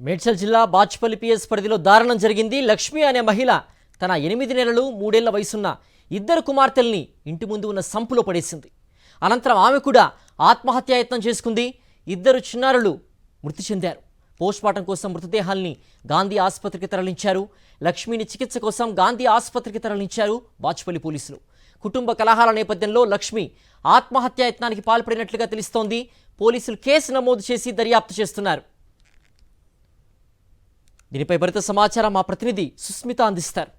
మేడ్చల్ జిల్లా బాచ్పల్లి పిఎస్ పరిధిలో దారుణం జరిగింది. లక్ష్మి అనే మహిళ తన 8 నెలలు 3 ఏళ్ల వయసున్న ఇద్దరు కుమార్తెల్ని ఇంటి ముందు ఉన్న సంపులో పడేసింది. అనంతరం ఆమె కూడా ఆత్మహత్యాయత్నం చేసుకుంది. ఇద్దరు చిన్నారులు మృతి చెందారు. పోస్ట్మార్టం కోసం మృతదేహాల్ని గాంధీ ఆసుపత్రికి తరలించారు. లక్ష్మిని చికిత్స కోసం గాంధీ ఆసుపత్రికి తరలించారు బాచ్పల్లి పోలీసులు. కుటుంబ కలహాల నేపథ్యంలో లక్ష్మి ఆత్మహత్యాయత్నానికి పాల్పడినట్లుగా తెలుస్తోంది. పోలీసులు కేసు నమోదు చేసి దర్యాప్తు చేస్తున్నారు. దీనిపై మరింత సమాచారం మా ప్రతినిధి సుస్మిత అందిస్తారు.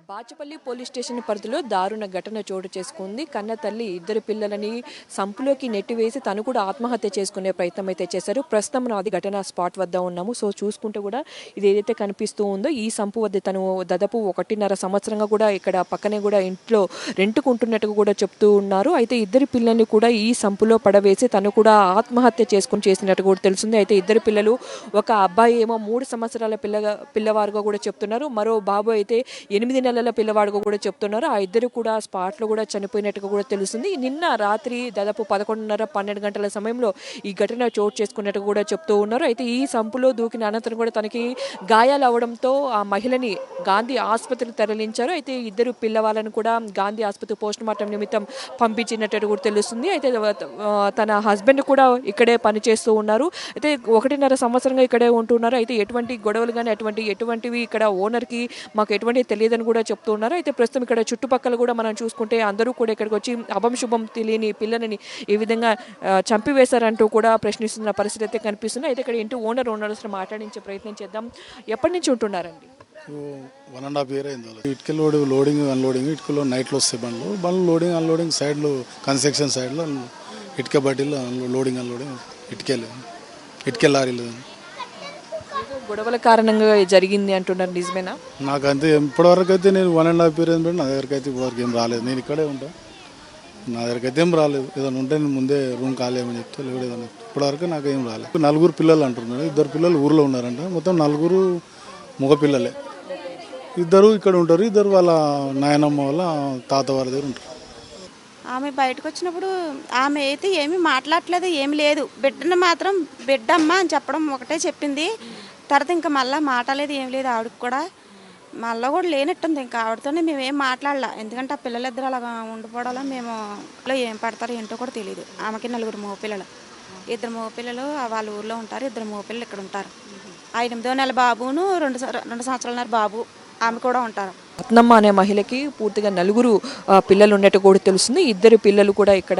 బాచపల్లి పోలీస్ స్టేషన్ పరిధిలో దారుణ ఘటన చోటు చేసుకుంది. కన్న తల్లి ఇద్దరు పిల్లలని సంపులోకి నెట్టివేసి తను కూడా ఆత్మహత్య చేసుకునే ప్రయత్నం అయితే చేశారు. ప్రస్తుతం మనం అది ఘటన స్పాట్ వద్ద ఉన్నాము. సో చూసుకుంటే కూడా ఇది ఏదైతే కనిపిస్తూ ఉందో ఈ సంపు వద్ద తను దాదాపు 1.5 సంవత్సరంగా కూడా ఇక్కడ పక్కనే కూడా ఇంట్లో రెంటుకుంటున్నట్టుగా కూడా చెప్తూ ఉన్నారు. అయితే ఇద్దరు పిల్లల్ని కూడా ఈ సంపులో పడవేసి తను కూడా ఆత్మహత్య చేసినట్టు కూడా తెలిసింది. అయితే ఇద్దరు పిల్లలు, ఒక అబ్బాయి ఏమో 3 సంవత్సరాల పిల్లవారుగా కూడా చెప్తున్నారు. మరో బాబు అయితే 8 నెలల పిల్లవాడుగా కూడా చెప్తున్నారు. ఆ ఇద్దరు కూడా స్పాట్ లో కూడా చనిపోయినట్టుగా కూడా తెలుస్తుంది. నిన్న రాత్రి దాదాపు 11:30-12 గంటల సమయంలో ఈ ఘటన చోటు చేసుకున్నట్టుగా కూడా చెప్తూ ఉన్నారు. అయితే ఈ సంపులో దూకిన అనంతరం కూడా తనకి గాయాలు అవడంతో ఆ మహిళని గాంధీ ఆసుపత్రికి తరలించారు. అయితే ఇద్దరు పిల్లవాళ్ళను కూడా గాంధీ ఆసుపత్రి పోస్ట్ మార్టం నిమిత్తం పంపించినట్టు కూడా తెలుస్తుంది. అయితే తన హస్బెండ్ కూడా ఇక్కడే పనిచేస్తూ ఉన్నారు. అయితే 1.5 సంవత్సరంగా ఇక్కడే ఉంటున్నారు. అయితే ఎటువంటి గొడవలు కానీ ఎటువంటివి ఇక్కడ ఓనర్కి మాకు ఎటువంటి తెలియదని కూడా చెప్తూ ఉన్నారు. అయితే ప్రస్తుతం ఇక్కడ చుట్టుపక్కల కూడా మనం చూసుకుంటే అందరూ కూడా ఇక్కడికి వచ్చి అభంశుభం తెలియని పిల్లలని ఈ విధంగా చంపివేశారంటూ కూడా ప్రశ్నిస్తున్న పరిస్థితి అయితే కనిపిస్తుంది. అయితే ఇక్కడ ఇంటి ఓనర్ మాట్లాడించే ప్రయత్నం చేద్దాం. ఎప్పటి నుంచి ఉంటున్నారండి? 1.5 year అయింది. ఇటుకలు లోడింగ్ అన్లోడింగ్, ఇటుకలో నైట్లో వస్తాయి బండ్లు లోడింగ్ అన్లోడింగ్, సైడ్లో కన్స్ట్రక్షన్ సైడ్లో ఇటుక బడ్డీలో లోడింగ్ అన్లోడింగ్, ఇటుక లారీలు గొడవల కారణంగా జరిగింది అంటున్నారు. నిజమేనా? నాకంతే ఇప్పటివరకు అయితే నేను 1.5 year అయింది. నా దగ్గరికి అయితే ఇప్పటివరకు ఏం రాలేదు. నేను ఇక్కడే ఉంటా. నా దగ్గరికి అయితే ఏం రాలేదు. ఏదైనా ఉంటే నేను ముందే రూమ్ ఖాళీ ఏమని చెప్తే లేవు. ఏదైనా ఇప్పటివరకు నాకు ఏం రాలేదు. 4 పిల్లలు అంటున్నారు. 2 పిల్లలు ఊర్లో ఉన్నారంట. మొత్తం 4 మగ పిల్లలే. 2 ఇక్కడ ఉంటారు. 2 వాళ్ళ నాయనమ్మ వాళ్ళ తాత వారి దగ్గర ఉంటారు. ఆమె బయటకు వచ్చినప్పుడు ఆమె అయితే ఏమీ మాట్లాడలేదు, ఏమి లేదు. బిడ్డను మాత్రం బిడ్డమ్మ అని చెప్పడం ఒకటే చెప్పింది. తర్వాత ఇంకా మళ్ళీ మాట్లాడలేదు, ఏం లేదు. ఆవిడకి కూడా మళ్ళీ కూడా లేనట్టుంది. ఇంకా ఆవిడతోనే మేము ఏం మాట్లాడలా. ఎందుకంటే ఆ పిల్లలిద్దరు అలా ఉండిపోవడంలో మేము ఏం పడతారో ఏంటో కూడా తెలియదు. ఆమెకి 4 మగపిల్లలు, 2 మగపిల్లలు వాళ్ళ ఊర్లో ఉంటారు, 2 మగపిల్లలు ఇక్కడ ఉంటారు. 8వ నెల బాబును 2 సంవత్సరాలన్నర బాబు ఆమె కూడా ఉంటారు. రత్నమ్మ అనే మహిళకి పూర్తిగా 4 పిల్లలు ఉన్నట్టు కూడా తెలుస్తుంది. 2 పిల్లలు కూడా ఇక్కడ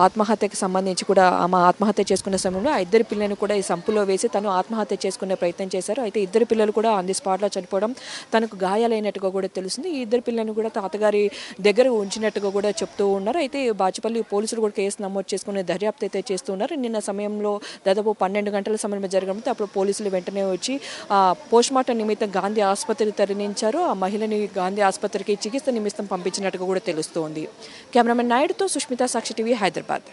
ఆత్మహత్యకి సంబంధించి కూడా ఆమె ఆత్మహత్య చేసుకునే సమయంలో ఆ 2 పిల్లలను కూడా ఈ సంపులో వేసి తను ఆత్మహత్య చేసుకునే ప్రయత్నం చేశారు. అయితే 2 పిల్లలు కూడా ఆన్ ది స్పాట్లో చనిపోవడం, తనకు గాయాలైనట్టుగా కూడా తెలుస్తుంది. ఈ 2 పిల్లలను కూడా తాతగారి దగ్గర ఉంచినట్టుగా కూడా చెప్తూ ఉన్నారు. అయితే బాచుపల్లి పోలీసులు కూడా కేసు నమోదు చేసుకునే దర్యాప్తు అయితే చేస్తున్నారు. నిన్న సమయంలో దాదాపు 12 గంటల సమయంలో జరగడంతో అప్పుడు పోలీసులు వెంటనే వచ్చి పోస్ట్మార్టం నిమిత్తం గాంధీ ఆసుపత్రికి తరలించారు. ఆ మహిళని గాంధీ ఆసుపత్రికి చికిత్స నిమిత్తం పంపించినట్టుగా కూడా తెలుస్తోంది. కెమెరామెన్ నాయుడుతో సుష్మిత, సాక్షి టీవీ, హైదరాబాద్.